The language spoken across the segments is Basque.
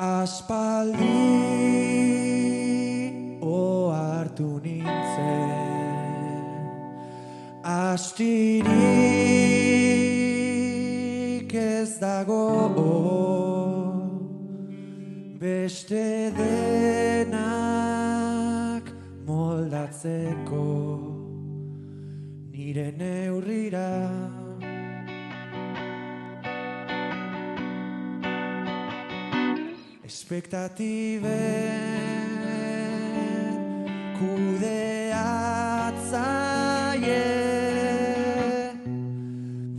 Aspaldi ohartu nintzen, astirik ez dago beste denak moldatzeko nire neurrira. Espektatiben kudeatzaile,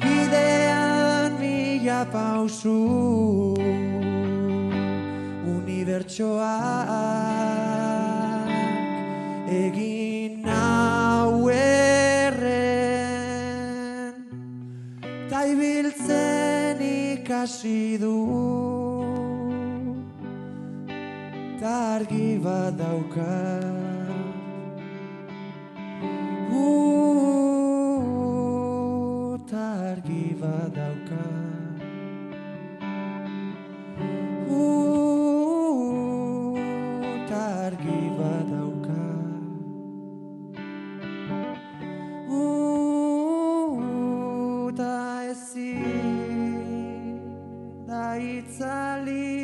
bidean mila pausu, unibertsoak egin nau erren, ta ibiltzen ikasi du. Argi bat daukat, argi bat daukat, argi bat daukat, ta ezin da itzali.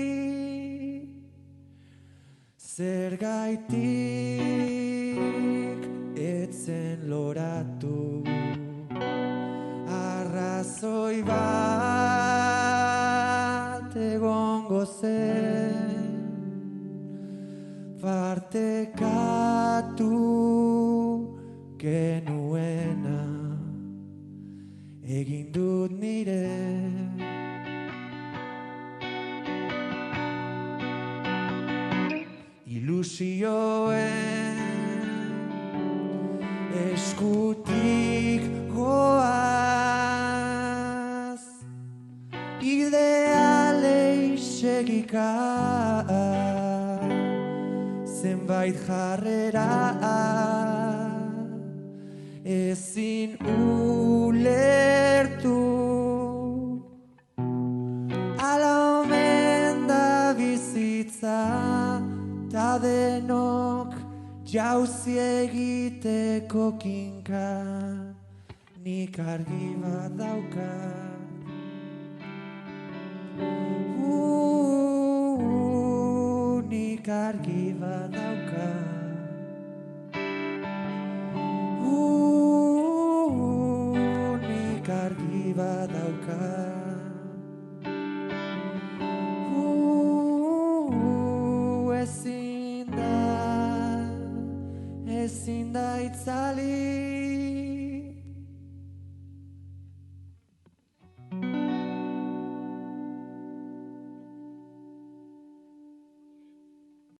Zergaitik etzen loratu, arrazoi bat egongo zen, partekatu genuena, egin dut nire. Ilusioen eskutik goaz, idealei segika, zenbait jarrera ezin ulertu, ala omen da bizitza. Ta denok jauzi egiteko kinka, nik argi bat daukat. Nik argi bat daukat. Nik argi bat daukat. Ezin da itzali.